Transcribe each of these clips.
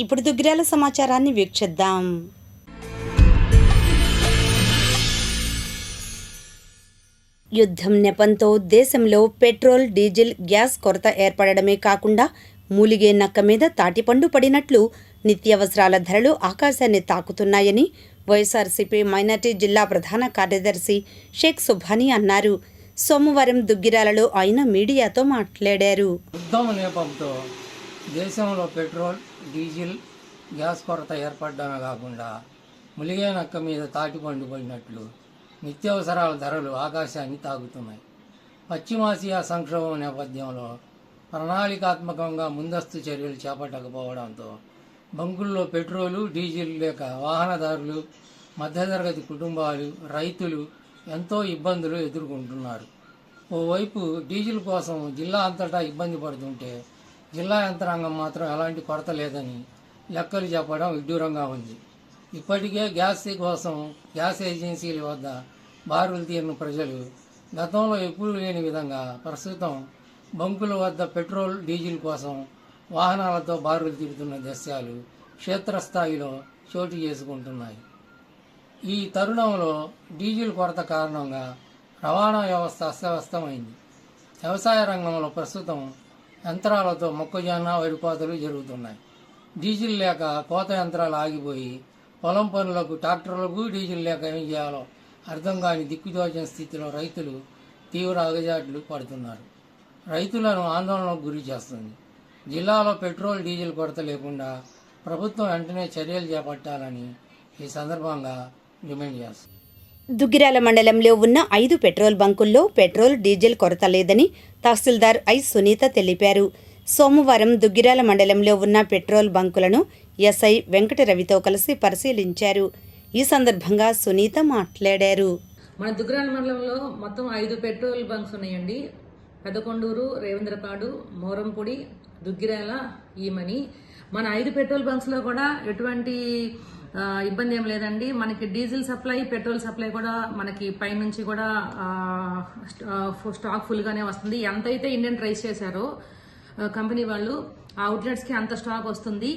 ఇప్పుడు దుగ్గిరాల సమాచారాన్ని వీక్షిద్దాం. యుద్ధం నెపంతో దేశంలో పెట్రోల్, డీజిల్, గ్యాస్ కొరత ఏర్పడమే కాకుండా మూలిగే నక్క మీద తాటిపండు పడినట్లు నిత్యావసరాల ధరలు ఆకాశాన్ని తాకుతున్నాయని వైఎస్ఆర్సీపీ మైనార్టీ జిల్లా ప్రధాన కార్యదర్శి షేక్ సుభానీ అన్నారు. సోమవారం దుగ్గిరాలలో ఆయన మీడియాతో మాట్లాడారు. యుద్ధం నేపథ్యంతో దేశంలో పెట్రోల్, డీజిల్, గ్యాస్ కొరత ఏర్పడడమే కాకుండా ములిగే నక్క మీద తాటిపండు పడినట్లు నిత్యావసరాల ధరలు ఆకాశాన్ని తాగుతున్నాయి. పశ్చిమాసియా సంక్షోభం నేపథ్యంలో ప్రణాళికాత్మకంగా ముందస్తు చర్యలు చేపట్టకపోవడంతో బంకుల్లో పెట్రోలు, డీజిల్ లేక వాహనదారులు, మధ్యతరగతి కుటుంబాలు, రైతులు ఎంతో ఇబ్బందులు ఎదుర్కొంటున్నారు. ఓవైపు డీజిల్ కోసం జిల్లా అంతటా ఇబ్బంది పడుతుంటే జిల్లా యంత్రాంగం మాత్రం ఎలాంటి కొరత లేదని లెక్కలు చెప్పడం విడ్డూరంగా ఉంది. ఇప్పటికే గ్యాస్ కోసం గ్యాస్ ఏజెన్సీల వద్ద బారులు తీరిన ప్రజలు గతంలో ఎప్పుడూ లేని విధంగా ప్రస్తుతం బంకుల వద్ద పెట్రోల్, డీజిల్ కోసం వాహనాలతో బారులు తీరుతున్న దృశ్యాలు క్షేత్రస్థాయిలో చోటు చేసుకుంటున్నాయి. ఈ తరుణంలో డీజిల్ కొరత కారణంగా రవాణా వ్యవస్థ అస్తవ్యస్తమైంది. వ్యవసాయ రంగంలో ప్రస్తుతం యంత్రాలతో మొక్కజొన్న, వరి కోతలు జరుగుతున్నాయి. డీజిల్ లేక కోత యంత్రాలు ఆగిపోయి పొలం పనులకు ట్రాక్టర్లకు డీజిల్ లేక ఏం చేయాలో అర్థం కాని దిక్కుతోచని స్థితిలో రైతులు తీవ్ర అగజాట్లు పడుతున్నారు. రైతులను ఆందోళనకు గురి చేస్తుంది. జిల్లాలో పెట్రోల్, డీజిల్ కొరత లేకుండా ప్రభుత్వం వెంటనే చర్యలు చేపట్టాలని ఈ సందర్భంగా డిమాండ్ చేస్తుంది. దుగ్గిరాల మండలంలో ఉన్న 5 పెట్రోల్ బంకుల్లో పెట్రోల్, డీజిల్ కొరత లేదని తహసీల్దార్ ఐ సునీత తెలిపారు. సోమవారం దుగ్గిరాల మండలంలో ఉన్న పెట్రోల్ బంకులను ఎస్ఐ వెంకట రవితో కలిసి పరిశీలించారు. ఈ సందర్భంగా సునీత మాట్లాడారు. మన దుగ్గిరాల మండలంలో మొత్తం 5 పెట్రోల్ బంక్స్ ఉన్నాయండి. పెదకొండూరు, రేవేంద్రపాడు, మోరంపూడి, దుగ్గిరాల, ఈమని. మన 5 పెట్రోల్ బంక్స్ లో కూడా ఎటువంటి ఇబ్బంది ఏం లేదండి. మనకి డీజిల్ సప్లై, పెట్రోల్ సప్లై కూడా మనకి పైనుంచి కూడా స్టాక్ ఫుల్ గానే వస్తుంది. ఎంతైతే ఇండియన్ రైస్ చేశారో కంపెనీ వాళ్ళు ఆ అవుట్లెట్స్ కి అంత స్టాక్ వస్తుంది.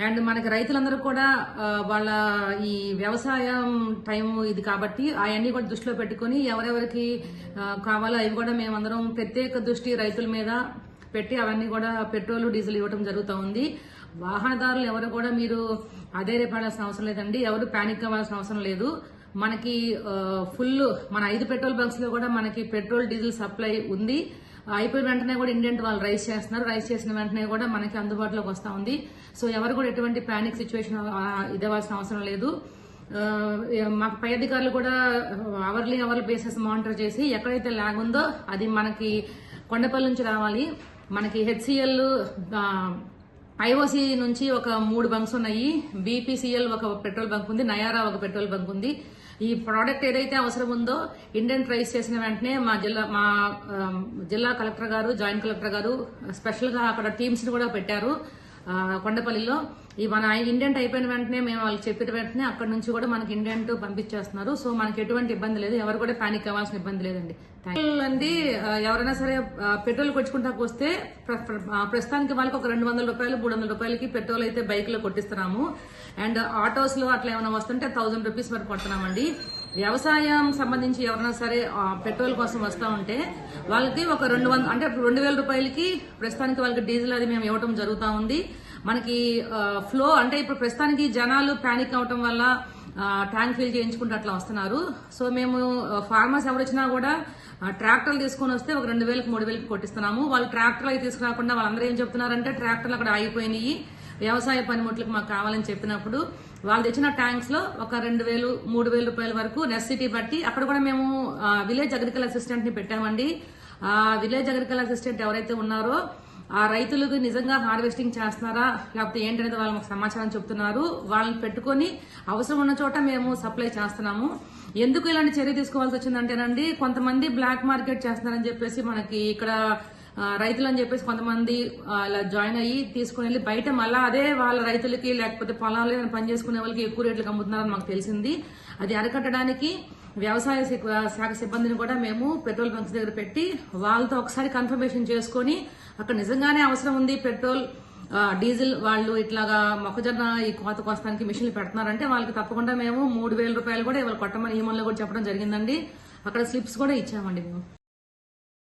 అండ్ మనకి రైతులందరూ కూడా వాళ్ళ ఈ వ్యవసాయం టైం ఇది కాబట్టి అవన్నీ కూడా దృష్టిలో పెట్టుకుని ఎవరెవరికి కావాలో అవి కూడా మేమందరం ప్రత్యేక దృష్టి రైతుల మీద పెట్టి అవన్నీ కూడా పెట్రోల్, డీజిల్ ఇవ్వడం జరుగుతూ ఉంది. వాహనదారులు ఎవరు కూడా మీరు అధైర్యపడాల్సిన అవసరం లేదండి. ఎవరు ప్యానిక్ అవ్వాల్సిన అవసరం లేదు. మనకి ఫుల్ మన 5 పెట్రోల్ బంక్స్ లో కూడా మనకి పెట్రోల్, డీజిల్ సప్లై ఉంది. అయిపోయిన వెంటనే కూడా ఇండియన్ వాళ్ళు రైస్ చేస్తున్నారు. రైస్ చేసిన వెంటనే కూడా మనకి అందుబాటులోకి వస్తూ ఉంది. సో ఎవరు కూడా ఎటువంటి ప్యానిక్ సిచ్యువేషన్ ఇవ్వాల్సిన అవసరం లేదు. మాకు పై అధికారులు కూడా అవర్లీ బేసిస్ మానిటర్ చేసి ఎక్కడైతే ల్యాగ్ ఉందో అది మనకి కొండపల్లి నుంచి రావాలి. మనకి హెచ్సిఎల్, ఐఓసి నుంచి ఒక 3 బంక్స్ ఉన్నాయి. బీపీసీఎల్ ఒక పెట్రోల్ బంక్ ఉంది. నయారా ఒక పెట్రోల్ బంక్ ఉంది. ఈ ప్రోడక్ట్ ఏదైతే అవసరం ఉందో ఇండియన్ రైస్ చేసిన వెంటనే మా జిల్లా కలెక్టర్ గారు, జాయింట్ కలెక్టర్ గారు స్పెషల్ గా అక్కడ టీమ్స్ ని కూడా పెట్టారు కొండపల్లిలో. ఈ మన ఇండియన్ అయిపోయిన వెంటనే మేము వాళ్ళకి చెప్పిన వెంటనే అక్కడ నుంచి కూడా మనకి ఇండియన్ పంపించేస్తున్నారు. సో మనకి ఎటువంటి ఇబ్బంది లేదు. ఎవరు కూడా పానిక్ అవ్వాల్సిన ఇబ్బంది లేదండి. అండి ఎవరైనా సరే పెట్రోల్ కొట్టుకుంటాకు వస్తే ప్రస్తుతానికి వాళ్ళకి ఒక 200 రూపాయలు, 300 రూపాయలకి పెట్రోల్ అయితే బైక్ లో కొట్టిస్తున్నాము. అండ్ ఆటోస్ లో అట్లా ఏమైనా వస్తుంటే 1000 రూపీస్ వరకు కొడుతున్నామండి. వ్యవసాయం సంబంధించి ఎవరైనా సరే పెట్రోల్ కోసం వస్తా ఉంటే వాళ్ళకి ఒక 200 అంటే 2000 రూపాయలకి ప్రస్తుతానికి వాళ్ళకి డీజిల్ అది మేము ఇవ్వడం జరుగుతూ ఉంది. మనకి ఫ్లో అంటే ఇప్పుడు ప్రస్తుతానికి జనాలు ప్యానిక్ అవటం వల్ల ట్యాంక్ ఫిల్ చేయించుకుంటూ అట్లా వస్తున్నారు. సో మేము ఫార్మర్స్ ఎవరు వచ్చినా కూడా ట్రాక్టర్లు తీసుకుని వస్తే ఒక 2000కి 3000కి కొట్టిస్తున్నాము. వాళ్ళు ట్రాక్టర్లు అవి తీసుకురాకుండా వాళ్ళందరూ ఏం చెప్తున్నారంటే ట్రాక్టర్లు అక్కడ ఆగిపోయినాయి, వ్యవసాయ పనిముట్లకు మాకు కావాలని చెప్పినప్పుడు వాళ్ళు తెచ్చిన ట్యాంక్స్ లో ఒక 2000, 3000 రూపాయల వరకు నెసిటీ బట్టి అక్కడ కూడా మేము విలేజ్ అగ్రికల్చర్ అసిస్టెంట్ ని పెట్టామండి. ఆ విలేజ్ అగ్రికల్చర్ అసిస్టెంట్ ఎవరైతే ఉన్నారో ఆ రైతులకు నిజంగా హార్వెస్టింగ్ చేస్తున్నారా లేకపోతే ఏంటనేది వాళ్ళు మాకు సమాచారం చెప్తున్నారు. వాళ్ళని పెట్టుకుని అవసరం ఉన్న చోట మేము సప్లై చేస్తున్నాము. ఎందుకు ఇలాంటి చర్య తీసుకోవాల్సి వచ్చిందంటేనండి, కొంతమంది బ్లాక్ మార్కెట్ చేస్తున్నారని చెప్పేసి మనకి ఇక్కడ రైతులు అని చెప్పేసి కొంతమంది ఇలా జాయిన్ అయ్యి తీసుకుని వెళ్ళి బయట మళ్ళా అదే వాళ్ళ రైతులకి లేకపోతే పొలాలు పని చేసుకునే వాళ్ళకి ఎక్కువ రేట్లకు అమ్ముతున్నారని మాకు తెలిసింది. అది అరికట్టడానికి వ్యవసాయ శాఖ సిబ్బందిని కూడా మేము పెట్రోల్ బంక్స్ దగ్గర పెట్టి వాళ్ళతో ఒకసారి కన్ఫర్మేషన్ చేసుకుని అక్కడ నిజంగానే అవసరం ఉంది పెట్రోల్ డీజిల్ వాళ్ళు ఇట్లాగా మొక్కజొన్న ఈ కోత కోస్తానికి మిషన్లు పెడుతున్నారంటే వాళ్ళకి తప్పకుండా మేము 3,000 రూపాయలు కూడా ఇవాళ కొట్టమని ఈమెయిల్లో కూడా చెప్పడం జరిగిందండి. అక్కడ స్లిప్స్ కూడా ఇచ్చామండి మేము.